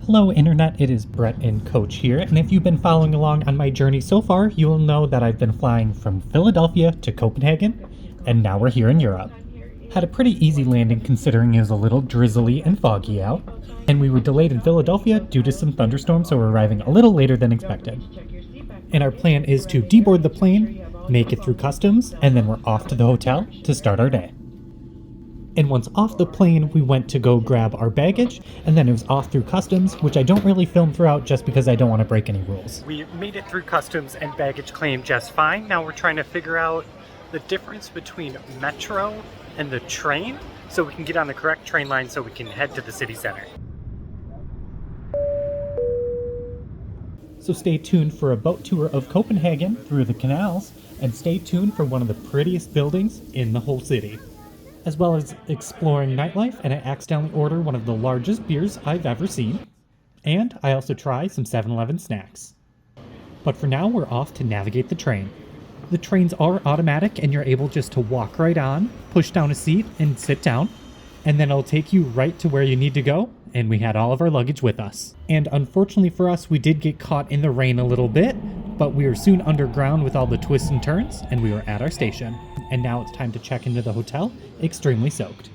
Hello Internet, it is Brett and Coach here, and if you've been following along on my journey so far, you will know that I've been flying from Philadelphia to Copenhagen, and now we're here in Europe. Had a pretty easy landing considering it was a little drizzly and foggy out, and we were delayed in Philadelphia due to some thunderstorms, so we're arriving a little later than expected. And our plan is to deboard the plane, make it through customs, and then we're off to the hotel to start our day. And once off the plane, we went to go grab our baggage, and then it was off through customs, which I don't really film throughout just because I don't want to break any rules. We made it through customs and baggage claim just fine. Now we're trying to figure out the difference between metro and the train, so we can get on the correct train line so we can head to the city center. So stay tuned for a boat tour of Copenhagen through the canals, and stay tuned for one of the prettiest buildings in the whole city, as well as exploring nightlife, and I accidentally order one of the largest beers I've ever seen. And I also try some 7-Eleven snacks. But for now, we're off to navigate the train. The trains are automatic and you're able just to walk right on, push down a seat and sit down, and then it'll take you right to where you need to go, and we had all of our luggage with us. And unfortunately for us, we did get caught in the rain a little bit, but we were soon underground with all the twists and turns, and we were at our station. And now it's time to check into the hotel, extremely soaked.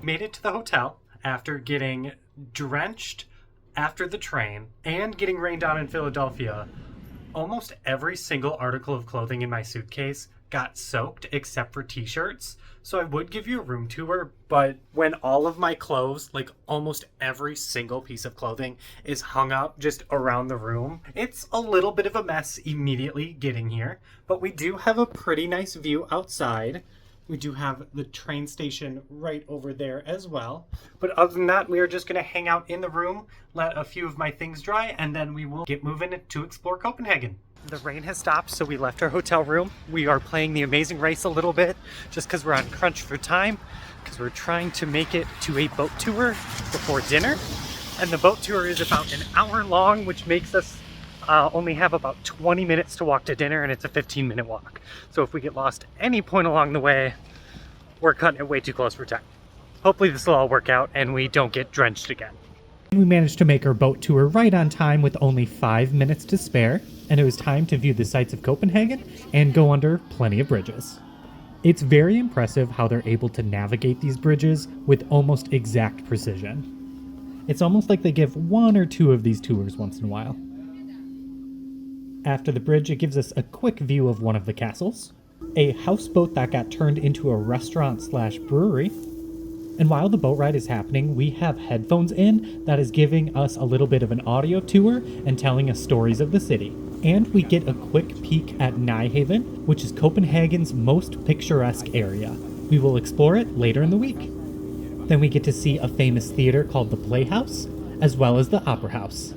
Made it to the hotel after getting drenched after the train and getting rained on in Philadelphia. Almost every single article of clothing in my suitcase got soaked except for t-shirts. So I would give you a room tour, but when all of my clothes, like almost every single piece of clothing, is hung up just around the room, it's a little bit of a mess immediately getting here. But we do have a pretty nice view outside. We do have the train station right over there as well. But other than that, we are just going to hang out in the room, let a few of my things dry, and then we will get moving to explore Copenhagen. The rain has stopped, so we left our hotel room. We are playing The Amazing Race a little bit, just because we're on crunch for time, because we're trying to make it to a boat tour before dinner. And the boat tour is about an hour long, which makes us only have about 20 minutes to walk to dinner, and it's a 15-minute walk. So if we get lost at any point along the way, we're cutting it way too close for time. Hopefully this will all work out and we don't get drenched again. We managed to make our boat tour right on time with only 5 minutes to spare, and it was time to view the sights of Copenhagen and go under plenty of bridges. It's very impressive how they're able to navigate these bridges with almost exact precision. It's almost like they give one or two of these tours once in a while. After the bridge, it gives us a quick view of one of the castles, a houseboat that got turned into a restaurant/brewery, and while the boat ride is happening, we have headphones in that is giving us a little bit of an audio tour and telling us stories of the city. And we get a quick peek at Nijhaven, which is Copenhagen's most picturesque area. We will explore it later in the week. Then we get to see a famous theater called the Playhouse, as well as the Opera House.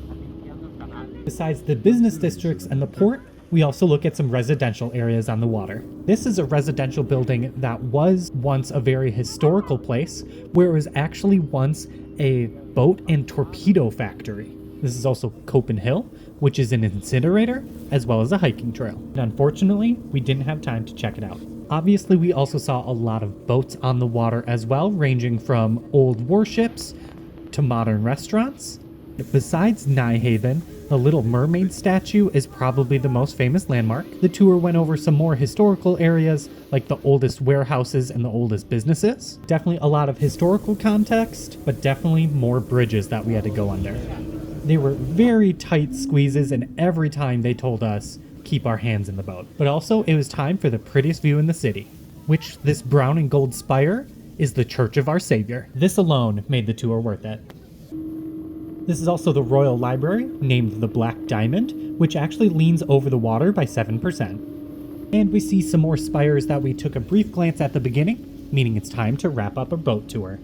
Besides the business districts and the port, we also look at some residential areas on the water. This is a residential building that was once a very historical place, where it was actually once a boat and torpedo factory. This is also Copenhagen, which is an incinerator, as well as a hiking trail. And unfortunately, we didn't have time to check it out. Obviously, we also saw a lot of boats on the water as well, ranging from old warships to modern restaurants. Besides Nijhaven, the Little Mermaid statue is probably the most famous landmark. The tour went over some more historical areas, like the oldest warehouses and the oldest businesses. Definitely a lot of historical context, but definitely more bridges that we had to go under. They were very tight squeezes, and every time they told us, keep our hands in the boat. But also, it was time for the prettiest view in the city, which this brown and gold spire is the Church of Our Savior. This alone made the tour worth it. This is also the Royal Library, named the Black Diamond, which actually leans over the water by 7%. And we see some more spires that we took a brief glance at the beginning, meaning it's time to wrap up a boat tour.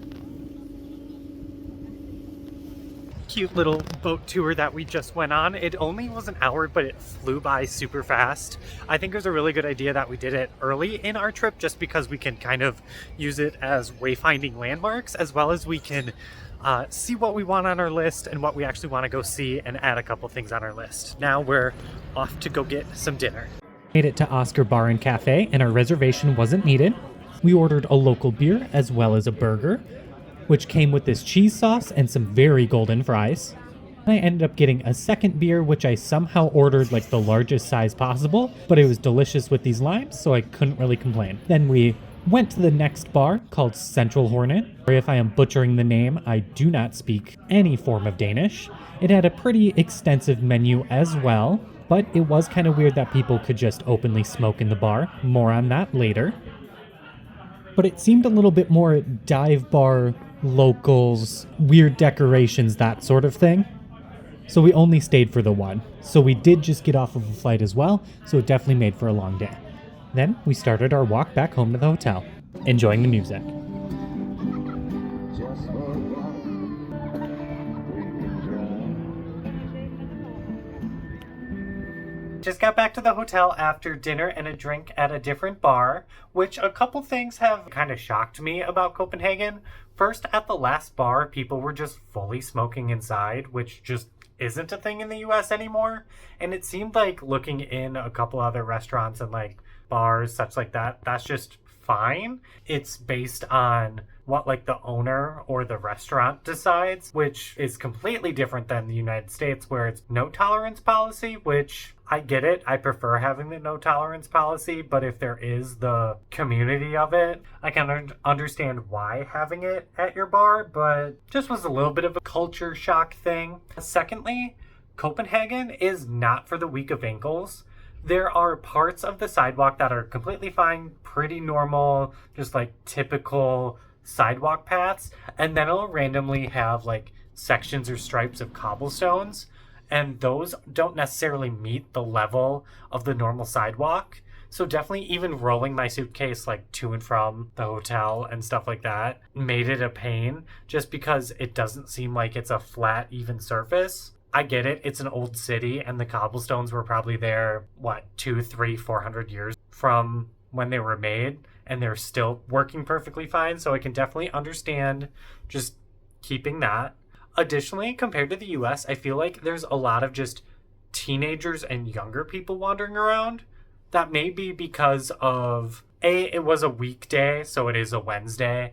Cute little boat tour that we just went on. It only was an hour, but it flew by super fast. I think it was a really good idea that we did it early in our trip, just because we can kind of use it as wayfinding landmarks, as well as we can see what we want on our list and what we actually want to go see, and add a couple things on our list. Now we're off to go get some dinner. Made it to Oscar Bar and Cafe, and our reservation wasn't needed. We ordered a local beer as well as a burger. which came with this cheese sauce and some very golden fries. I ended up getting a second beer, which I somehow ordered like the largest size possible, but it was delicious with these limes, so I couldn't really complain. Then we went to the next bar called Central Hornet. Sorry if I am butchering the name, I do not speak any form of Danish. It had a pretty extensive menu as well, but it was kind of weird that people could just openly smoke in the bar. More on that later. But it seemed a little bit more dive bar, locals, weird decorations, that sort of thing. So we only stayed for the one. So we did just get off of a flight as well, so it definitely made for a long day. Then we started our walk back home to the hotel, enjoying the music. Just got back to the hotel after dinner and a drink at a different bar, which a couple things have kind of shocked me about Copenhagen. First, at the last bar, people were just fully smoking inside, which just isn't a thing in the US anymore. And it seemed like looking in a couple other restaurants and like bars, such like that, that's just fine. It's based on what like the owner or the restaurant decides, which is completely different than the United States, where it's no tolerance policy, which I get it. I prefer having the no tolerance policy, but if there is the community of it, I can understand why having it at your bar, but just was a little bit of a culture shock thing. Secondly, Copenhagen is not for the weak of ankles. There are parts of the sidewalk that are completely fine, pretty normal, just like typical sidewalk paths, and then it'll randomly have like sections or stripes of cobblestones, and those don't necessarily meet the level of the normal sidewalk. So definitely even rolling my suitcase like to and from the hotel and stuff like that made it a pain, just because it doesn't seem like it's a flat, even surface. I get it, it's an old city, and the cobblestones were probably there, 200, 300, 400 years from when they were made, and they're still working perfectly fine, so I can definitely understand just keeping that. Additionally, compared to the US, I feel like there's a lot of just teenagers and younger people wandering around. That may be because of it was a weekday, so it is a Wednesday.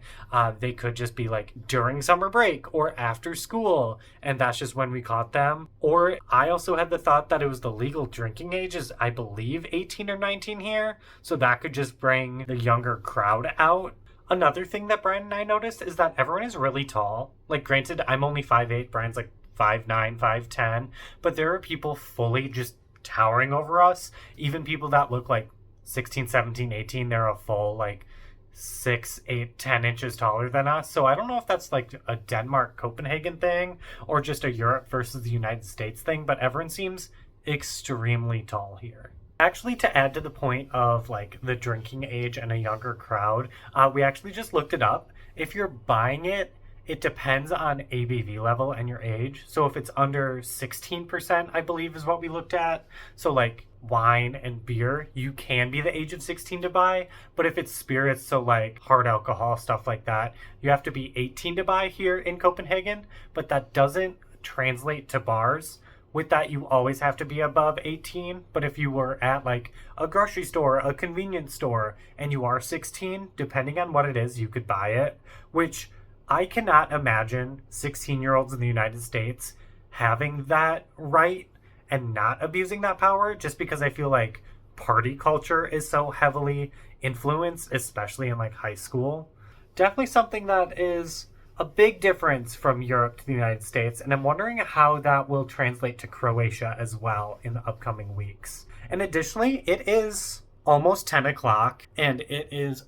They could just be like during summer break or after school, and that's just when we caught them. Or I also had the thought that it was the legal drinking age is, I believe, 18 or 19 here, so that could just bring the younger crowd out. Another thing that Brian and I noticed is that everyone is really tall. Like, granted, I'm only 5'8", Brian's like 5'9", 5'10", but there are people fully just towering over us. Even people that look like 16, 17, 18, they're a full like 6, 8, 10 inches taller than us. So I don't know if that's like a Denmark Copenhagen thing or just a Europe versus the United States thing, but everyone seems extremely tall here. Actually, to add to the point of like the drinking age and a younger crowd, we actually just looked it up. If you're buying it, it depends on ABV level and your age. So if it's under 16%, I believe is what we looked at. So like wine and beer, you can be the age of 16 to buy. But if it's spirits, so like hard alcohol, stuff like that, you have to be 18 to buy here in Copenhagen. But that doesn't translate to bars. With that, you always have to be above 18. But if you were at like a grocery store, a convenience store, and you are 16, depending on what it is, you could buy it. Which I cannot imagine 16-year-olds in the United States having that right and not abusing that power, just because I feel like party culture is so heavily influenced, especially in like high school. Definitely something that is a big difference from Europe to the United States, and I'm wondering how that will translate to Croatia as well in the upcoming weeks. And additionally, it is almost 10 o'clock, and it is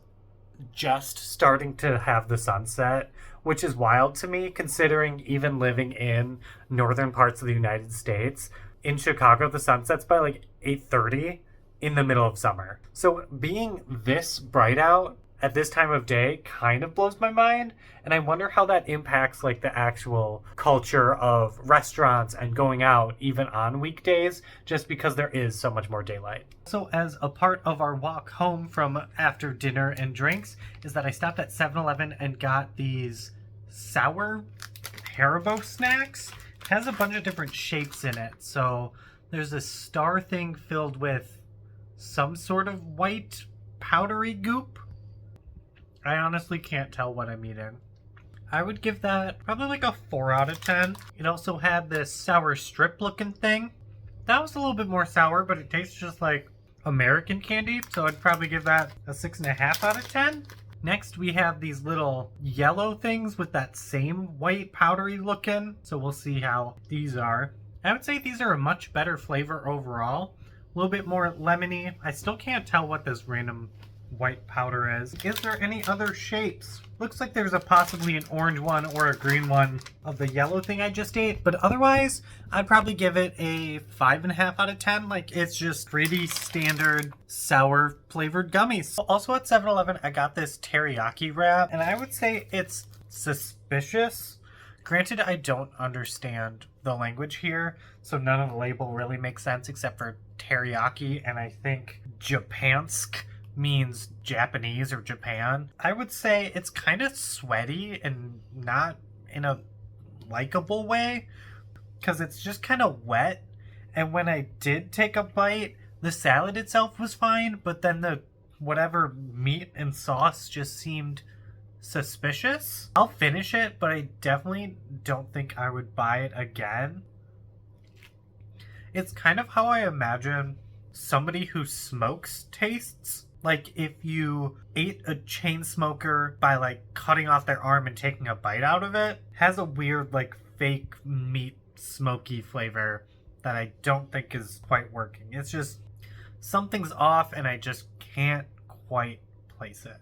just starting to have the sunset, which is wild to me considering even living in northern parts of the United States. In Chicago, the sun sets by like 8:30 in the middle of summer. So being this bright out at this time of day kind of blows my mind, and I wonder how that impacts like the actual culture of restaurants and going out even on weekdays, just because there is so much more daylight. So as a part of our walk home from after dinner and drinks is that I stopped at 7-Eleven and got these sour Haribo snacks. It has a bunch of different shapes in it. So there's this star thing filled with some sort of white powdery goop. I honestly can't tell what I'm eating. I would give that probably like a 4 out of 10. It also had this sour strip looking thing. That was a little bit more sour, but it tastes just like American candy, so I'd probably give that a 6.5 out of 10. Next, we have these little yellow things with that same white powdery looking, so we'll see how these are. I would say these are a much better flavor overall. A little bit more lemony. I still can't tell what this random white powder is. Is there any other shapes? Looks like there's possibly an orange one or a green one of the yellow thing I just ate, but otherwise I'd probably give it a 5.5 out of 10. Like, it's just pretty standard sour flavored gummies. Also at 7-Eleven I got this teriyaki wrap, and I would say it's suspicious. Granted, I don't understand the language here, so none of the label really makes sense except for teriyaki, and I think Japansk means Japanese or Japan. I would say it's kind of sweaty and not in a likable way, because it's just kind of wet. And when I did take a bite, the salad itself was fine, but then the whatever meat and sauce just seemed suspicious. I'll finish it, but I definitely don't think I would buy it again. It's kind of how I imagine somebody who smokes tastes. Like if you ate a chain smoker by like cutting off their arm and taking a bite out of it, has a weird like fake meat smoky flavor that I don't think is quite working. It's just something's off and I just can't quite place it.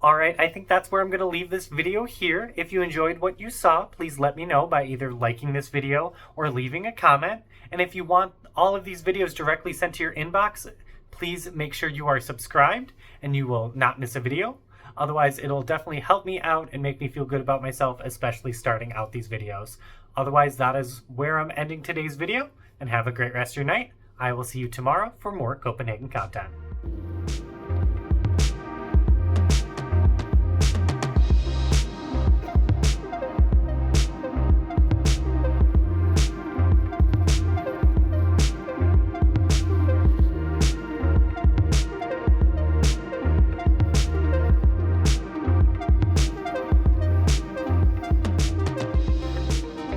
Alright, I think that's where I'm going to leave this video here. If you enjoyed what you saw, please let me know by either liking this video or leaving a comment. And if you want all of these videos directly sent to your inbox, please make sure you are subscribed and you will not miss a video. Otherwise, it'll definitely help me out and make me feel good about myself, especially starting out these videos. Otherwise, that is where I'm ending today's video, and have a great rest of your night. I will see you tomorrow for more Copenhagen content.